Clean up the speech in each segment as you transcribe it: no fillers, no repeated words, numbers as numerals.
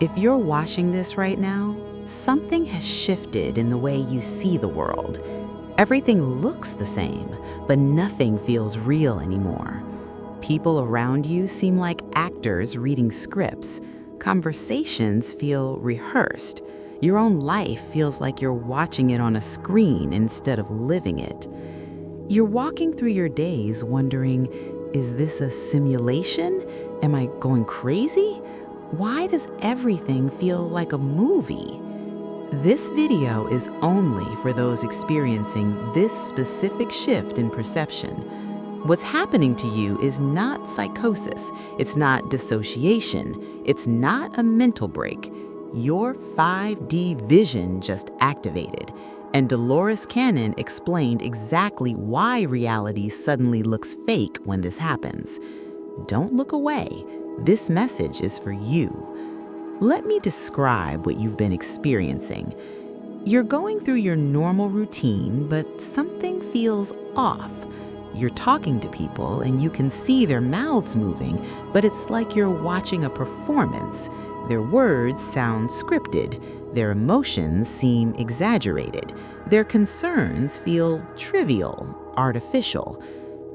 If you're watching this right now, something has shifted in the way you see the world. Everything looks the same, but nothing feels real anymore. People around you seem like actors reading scripts. Conversations feel rehearsed. Your own life feels like you're watching it on a screen instead of living it. You're walking through your days wondering, is this a simulation? Am I going crazy? Why does everything feel like a movie? This video is only for those experiencing this specific shift in perception. What's happening to you is not psychosis, it's not dissociation, it's not a mental break. Your 5D vision just activated, and Dolores Cannon explained exactly why reality suddenly looks fake when this happens. Don't look away. This message is for you. Let me describe what you've been experiencing. You're going through your normal routine, but something feels off. You're talking to people and you can see their mouths moving, but it's like you're watching a performance. Their words sound scripted. Their emotions seem exaggerated. Their concerns feel trivial, artificial.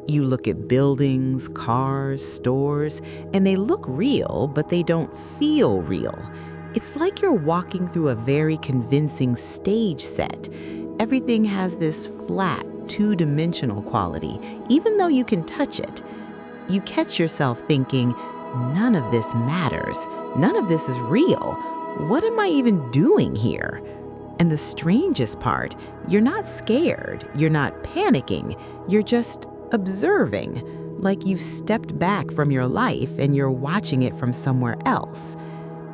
You look at buildings, cars, stores, and they look real, but they don't feel real. It's like you're walking through a very convincing stage set. Everything has this flat, two-dimensional quality, even though you can touch it. You catch yourself thinking, none of this matters. None of this is real. What am I even doing here? And the strangest part, you're not scared. You're not panicking. You're just observing, like you've stepped back from your life and you're watching it from somewhere else.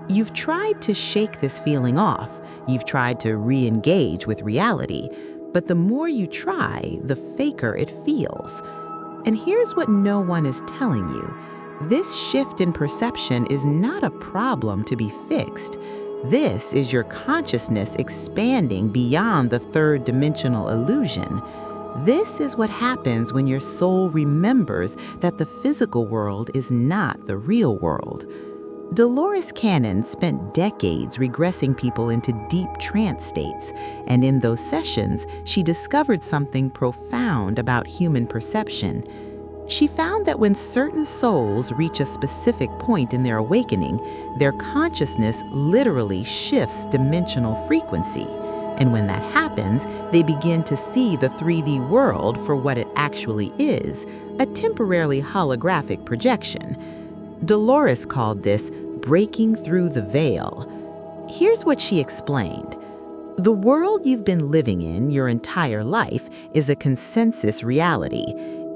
You've tried to shake this feeling off. You've tried to re-engage with reality, but the more you try, the faker it feels. And here's what no one is telling you. This shift in perception is not a problem to be fixed. This is your consciousness expanding beyond the third-dimensional illusion. This is what happens when your soul remembers that the physical world is not the real world. Dolores Cannon spent decades regressing people into deep trance states, and in those sessions, she discovered something profound about human perception. She found that when certain souls reach a specific point in their awakening, their consciousness literally shifts dimensional frequency. And when that happens, they begin to see the 3D world for what it actually is, a temporarily holographic projection. Dolores called this breaking through the veil. Here's what she explained. The world you've been living in your entire life is a consensus reality.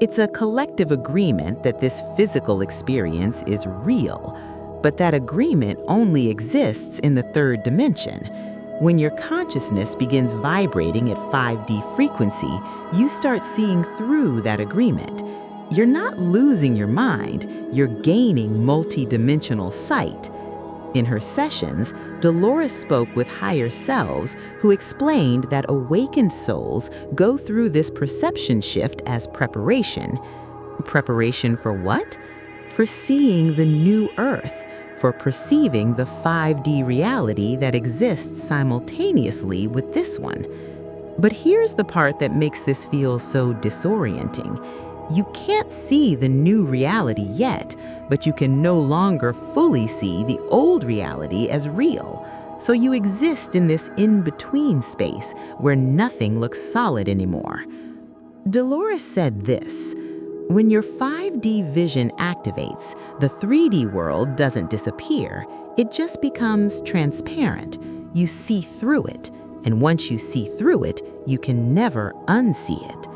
It's a collective agreement that this physical experience is real, but that agreement only exists in the third dimension. When your consciousness begins vibrating at 5D frequency, you start seeing through that agreement. You're not losing your mind, you're gaining multidimensional sight. In her sessions, Dolores spoke with higher selves who explained that awakened souls go through this perception shift as preparation. Preparation for what? For seeing the new earth, for perceiving the 5D reality that exists simultaneously with this one. But here's the part that makes this feel so disorienting. You can't see the new reality yet, but you can no longer fully see the old reality as real. So you exist in this in-between space where nothing looks solid anymore. Dolores said this: when your 5D vision activates, the 3D world doesn't disappear. It just becomes transparent. You see through it, and once you see through it, you can never unsee it.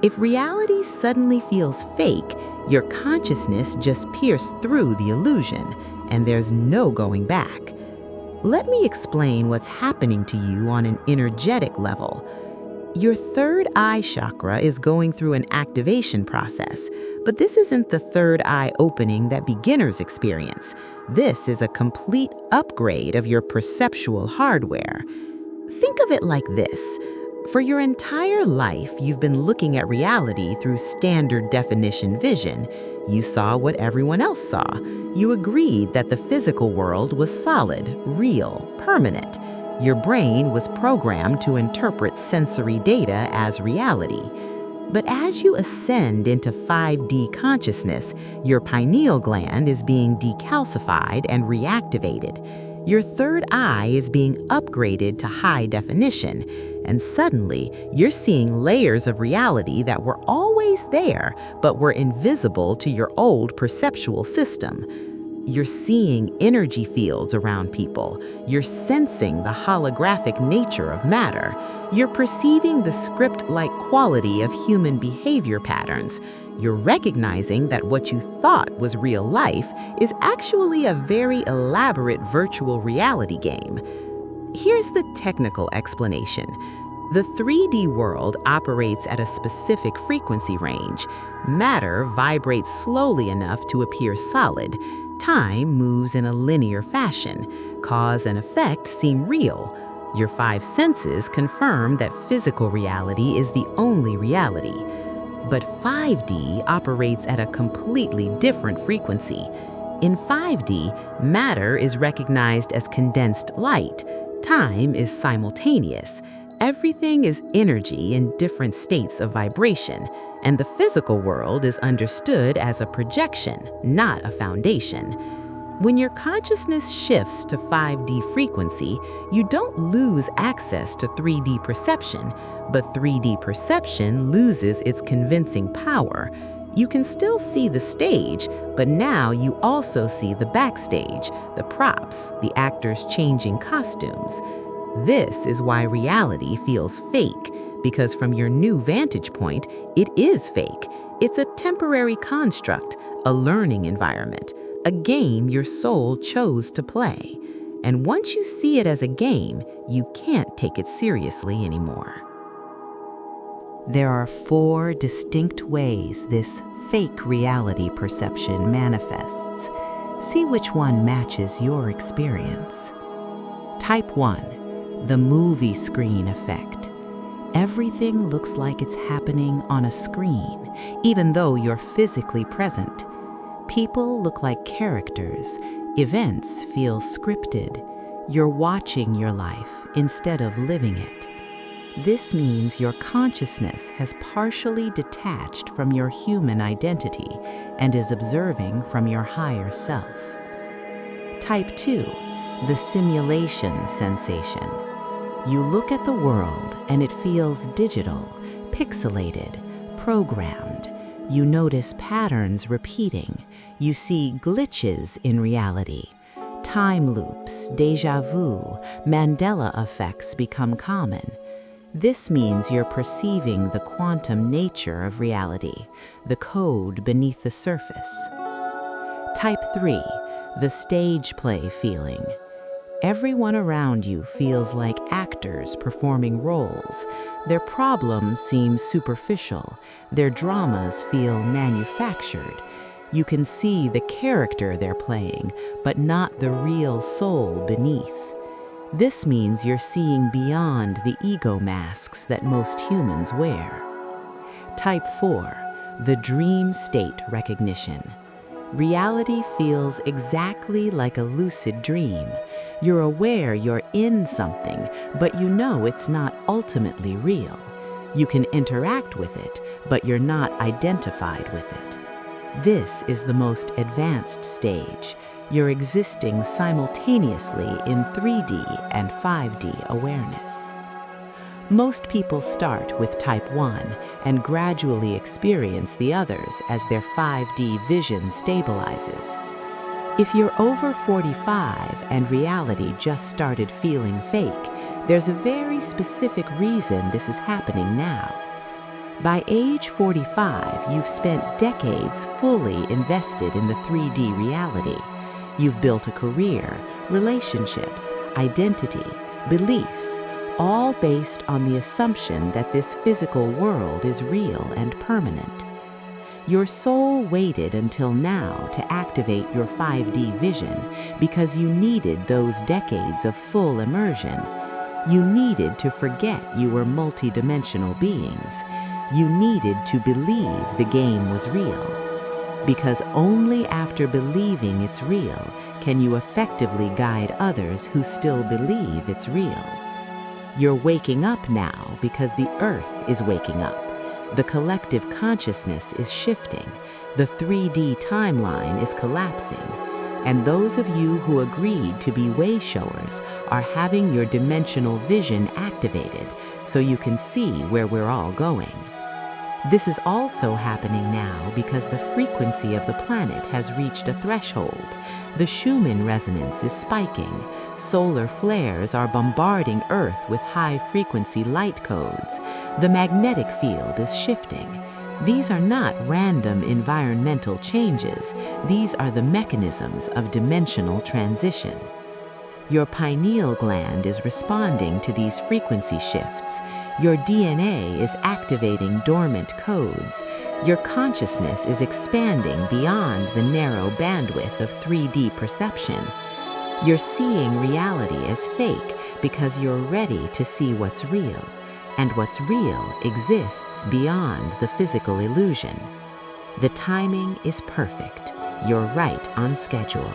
If reality suddenly feels fake, your consciousness just pierced through the illusion, and there's no going back. Let me explain what's happening to you on an energetic level. Your third eye chakra is going through an activation process, but this isn't the third eye opening that beginners experience. This is a complete upgrade of your perceptual hardware. Think of it like this. For your entire life, you've been looking at reality through standard definition vision. You saw what everyone else saw. You agreed that the physical world was solid, real, permanent. Your brain was programmed to interpret sensory data as reality. But as you ascend into 5D consciousness, your pineal gland is being decalcified and reactivated. Your third eye is being upgraded to high definition, and suddenly you're seeing layers of reality that were always there but were invisible to your old perceptual system. You're seeing energy fields around people. You're sensing the holographic nature of matter. You're perceiving the script-like quality of human behavior patterns. You're recognizing that what you thought was real life is actually a very elaborate virtual reality game. Here's the technical explanation. The 3D world operates at a specific frequency range. Matter vibrates slowly enough to appear solid. Time moves in a linear fashion. Cause and effect seem real. Your 5 senses confirm that physical reality is the only reality. But 5D operates at a completely different frequency. In 5D, matter is recognized as condensed light. Time is simultaneous. Everything is energy in different states of vibration, and the physical world is understood as a projection, not a foundation. When your consciousness shifts to 5D frequency, you don't lose access to 3D perception, but 3D perception loses its convincing power. You can still see the stage, but now you also see the backstage, the props, the actors changing costumes. This is why reality feels fake, because from your new vantage point, it is fake. It's a temporary construct, a learning environment, a game your soul chose to play. And once you see it as a game, you can't take it seriously anymore. There are 4 distinct ways this fake reality perception manifests. See which one matches your experience. Type 1, the movie screen effect. Everything looks like it's happening on a screen, even though you're physically present. People look like characters. Events feel scripted. You're watching your life instead of living it. This means your consciousness has partially detached from your human identity and is observing from your higher self. Type 2, the simulation sensation. You look at the world and it feels digital, pixelated, programmed. You notice patterns repeating. You see glitches in reality. Time loops, déjà vu, Mandela effects become common. This means you're perceiving the quantum nature of reality, the code beneath the surface. Type 3, the stage play feeling. Everyone around you feels like actors performing roles. Their problems seem superficial. Their dramas feel manufactured. You can see the character they're playing, but not the real soul beneath. This means you're seeing beyond the ego masks that most humans wear. Type 4, the dream state recognition. Reality feels exactly like a lucid dream. You're aware you're in something, but you know it's not ultimately real. You can interact with it, but you're not identified with it. This is the most advanced stage. You're existing simultaneously in 3D and 5D awareness. Most people start with Type 1 and gradually experience the others as their 5D vision stabilizes. If you're over 45 and reality just started feeling fake, there's a very specific reason this is happening now. By age 45, you've spent decades fully invested in the 3D reality. You've built a career, relationships, identity, beliefs, all based on the assumption that this physical world is real and permanent. Your soul waited until now to activate your 5D vision because you needed those decades of full immersion. You needed to forget you were multidimensional beings. You needed to believe the game was real. because only after believing it's real can you effectively guide others who still believe it's real. You're waking up now because the Earth is waking up. The collective consciousness is shifting. The 3D timeline is collapsing. And those of you who agreed to be way showers are having your dimensional vision activated so you can see where we're all going. This is also happening now because the frequency of the planet has reached a threshold. The Schumann resonance is spiking. Solar flares are bombarding Earth with high-frequency light codes. The magnetic field is shifting. These are not random environmental changes. These are the mechanisms of dimensional transition. Your pineal gland is responding to these frequency shifts. Your DNA is activating dormant codes. Your consciousness is expanding beyond the narrow bandwidth of 3D perception. You're seeing reality as fake because you're ready to see what's real. And what's real exists beyond the physical illusion. The timing is perfect. You're right on schedule.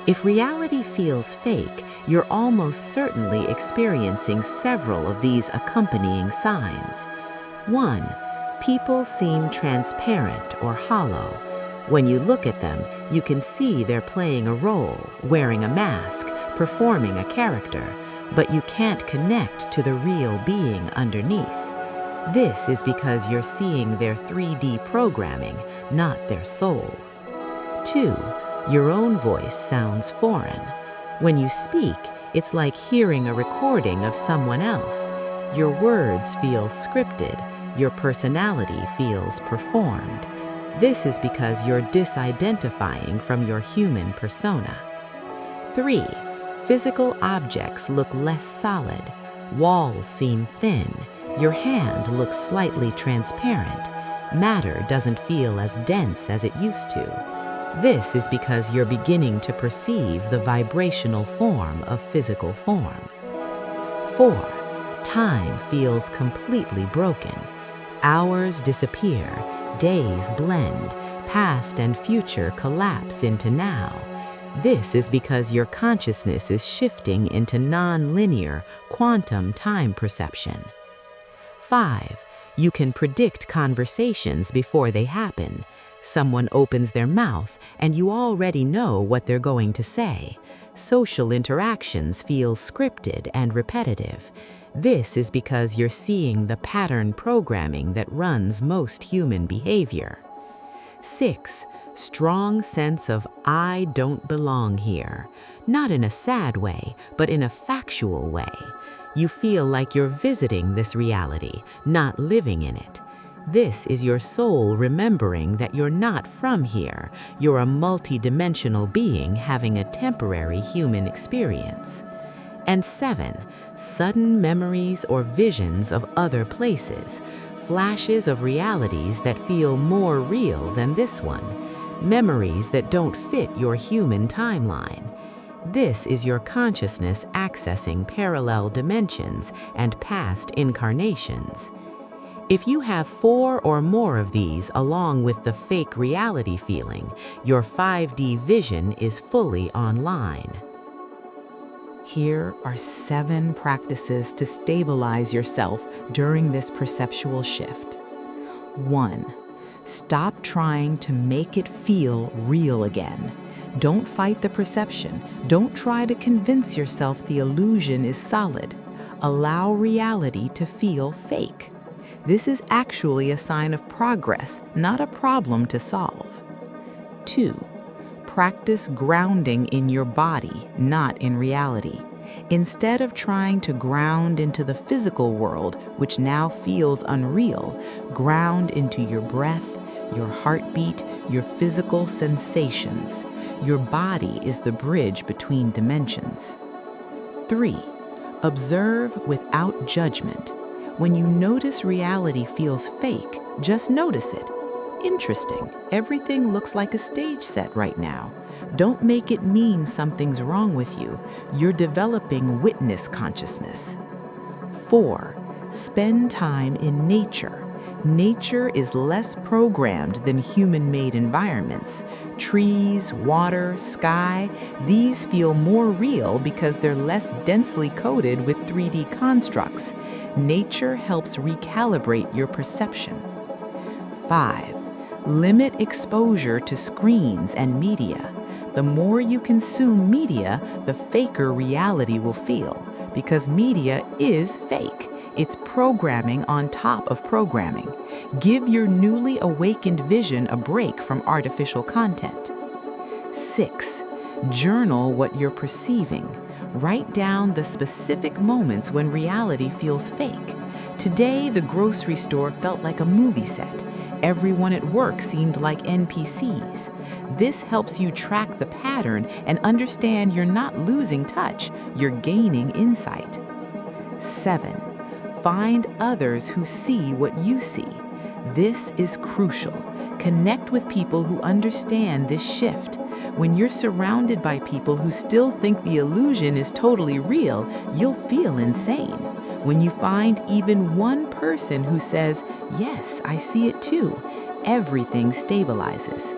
If reality feels fake, you're almost certainly experiencing several of these accompanying signs. 1. People seem transparent or hollow. When you look at them, you can see they're playing a role, wearing a mask, performing a character, but you can't connect to the real being underneath. This is because you're seeing their 3D programming, not their soul. 2. Your own voice sounds foreign. When you speak, it's like hearing a recording of someone else. Your words feel scripted. Your personality feels performed. This is because you're disidentifying from your human persona. 3. Physical objects look less solid. Walls seem thin. Your hand looks slightly transparent. Matter doesn't feel as dense as it used to. This is because you're beginning to perceive the vibrational form of physical form. 4. Time feels completely broken. Hours disappear, days blend, past and future collapse into now. This is because your consciousness is shifting into non-linear, quantum time perception. 5. You can predict conversations before they happen. Someone opens their mouth, and you already know what they're going to say. Social interactions feel scripted and repetitive. This is because you're seeing the pattern programming that runs most human behavior. 6. Strong sense of I don't belong here. Not in a sad way, but in a factual way. You feel like you're visiting this reality, not living in it. This is your soul remembering that you're not from here. You're a multidimensional being having a temporary human experience. And 7. Sudden memories or visions of other places. Flashes of realities that feel more real than this one. Memories that don't fit your human timeline. This is your consciousness accessing parallel dimensions and past incarnations. If you have 4 or more of these along with the fake reality feeling, your 5D vision is fully online. Here are 7 practices to stabilize yourself during this perceptual shift. 1. Stop trying to make it feel real again. Don't fight the perception. Don't try to convince yourself the illusion is solid. Allow reality to feel fake. This is actually a sign of progress, not a problem to solve. 2. Practice grounding in your body, not in reality. Instead of trying to ground into the physical world, which now feels unreal, ground into your breath, your heartbeat, your physical sensations. Your body is the bridge between dimensions. 3. Observe without judgment. When you notice reality feels fake, just notice it. Interesting, everything looks like a stage set right now. Don't make it mean something's wrong with you. You're developing witness consciousness. 4. Spend time in nature. Nature is less programmed than human-made environments. Trees, water, sky, these feel more real because they're less densely coded with 3D constructs. Nature helps recalibrate your perception. 5. Limit exposure to screens and media. The more you consume media, the faker reality will feel, because media is fake. It's programming on top of programming. Give your newly awakened vision a break from artificial content. 6. Journal what you're perceiving. Write down the specific moments when reality feels fake. Today, the grocery store felt like a movie set. Everyone at work seemed like NPCs. This helps you track the pattern and understand you're not losing touch, you're gaining insight. 7. Find others who see what you see. This is crucial. Connect with people who understand this shift. When you're surrounded by people who still think the illusion is totally real, you'll feel insane. When you find even one person who says, "Yes, I see it too," everything stabilizes.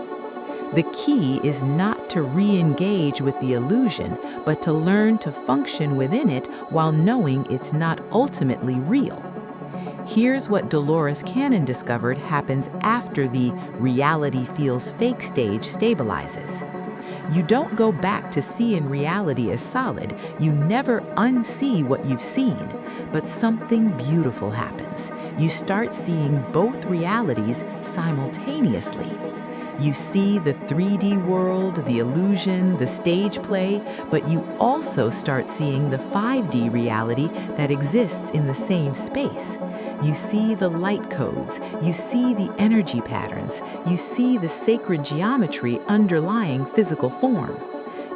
The key is not to re-engage with the illusion, but to learn to function within it while knowing it's not ultimately real. Here's what Dolores Cannon discovered happens after the reality feels fake stage stabilizes. You don't go back to seeing reality as solid. You never unsee what you've seen. But something beautiful happens. You start seeing both realities simultaneously. You see the 3D world, the illusion, the stage play, but you also start seeing the 5D reality that exists in the same space. You see the light codes, you see the energy patterns, you see the sacred geometry underlying physical form.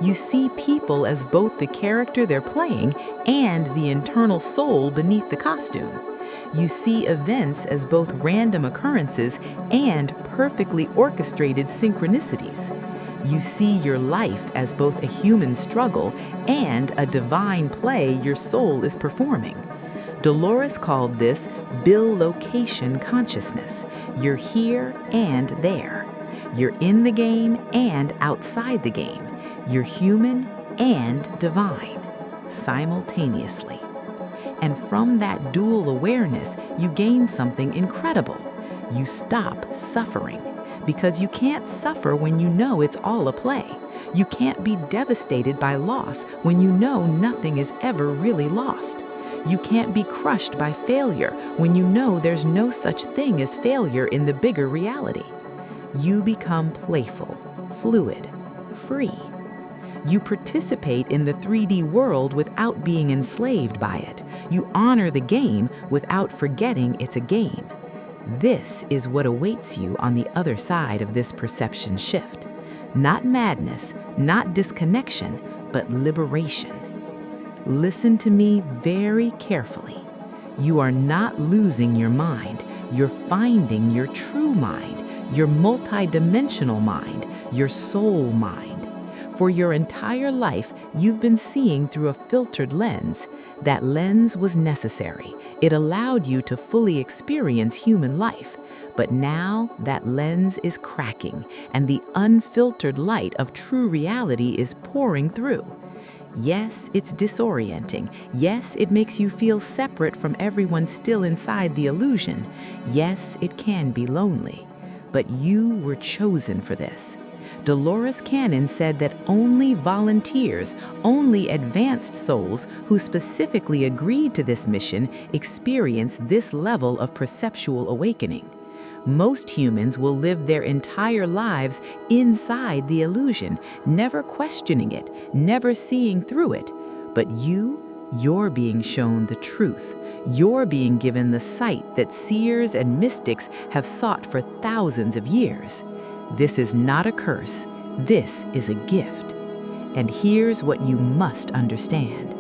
You see people as both the character they're playing and the internal soul beneath the costume. You see events as both random occurrences and perfectly orchestrated synchronicities. You see your life as both a human struggle and a divine play your soul is performing. Dolores called this bilocation consciousness. You're here and there. You're in the game and outside the game. You're human and divine, simultaneously. And from that dual awareness, you gain something incredible. You stop suffering, because you can't suffer when you know it's all a play. You can't be devastated by loss when you know nothing is ever really lost. You can't be crushed by failure when you know there's no such thing as failure in the bigger reality. You become playful, fluid, free. You participate in the 3D world without being enslaved by it. You honor the game without forgetting it's a game. This is what awaits you on the other side of this perception shift. Not madness, not disconnection, but liberation. Listen to me very carefully. You are not losing your mind. You're finding your true mind, your multidimensional mind, your soul mind. For your entire life, you've been seeing through a filtered lens. That lens was necessary. It allowed you to fully experience human life. But now that lens is cracking, and the unfiltered light of true reality is pouring through. Yes, it's disorienting. Yes, it makes you feel separate from everyone still inside the illusion. Yes, it can be lonely. But you were chosen for this. Dolores Cannon said that only volunteers, only advanced souls who specifically agreed to this mission experience this level of perceptual awakening. Most humans will live their entire lives inside the illusion, never questioning it, never seeing through it. But you're being shown the truth. You're being given the sight that seers and mystics have sought for thousands of years. This is not a curse. This is a gift. And here's what you must understand.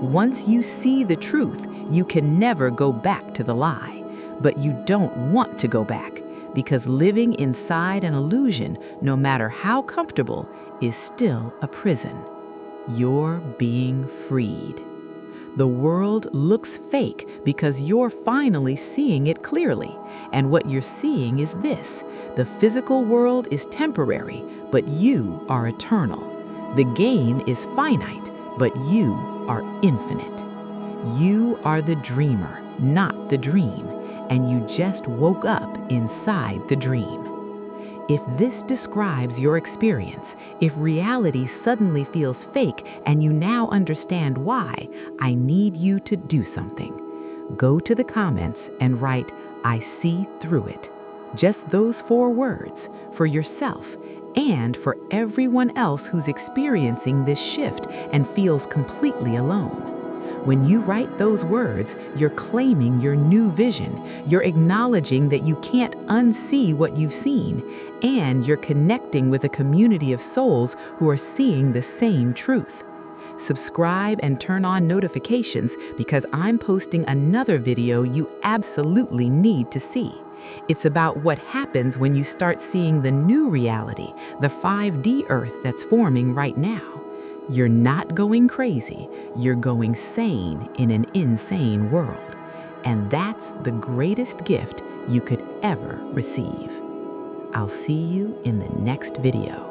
Once you see the truth, you can never go back to the lie. But you don't want to go back, because living inside an illusion, no matter how comfortable, is still a prison. You're being freed. The world looks fake because you're finally seeing it clearly. And what you're seeing is this: the physical world is temporary, but you are eternal. The game is finite, but you are infinite. You are the dreamer, not the dream, and you just woke up inside the dream. If this describes your experience, if reality suddenly feels fake and you now understand why, I need you to do something. Go to the comments and write, "I see through it." Just those 4 words, for yourself and for everyone else who's experiencing this shift and feels completely alone. When you write those words, you're claiming your new vision, you're acknowledging that you can't unsee what you've seen, and you're connecting with a community of souls who are seeing the same truth. Subscribe and turn on notifications because I'm posting another video you absolutely need to see. It's about what happens when you start seeing the new reality, the 5D Earth that's forming right now. You're not going crazy, you're going sane in an insane world. And that's the greatest gift you could ever receive. I'll see you in the next video.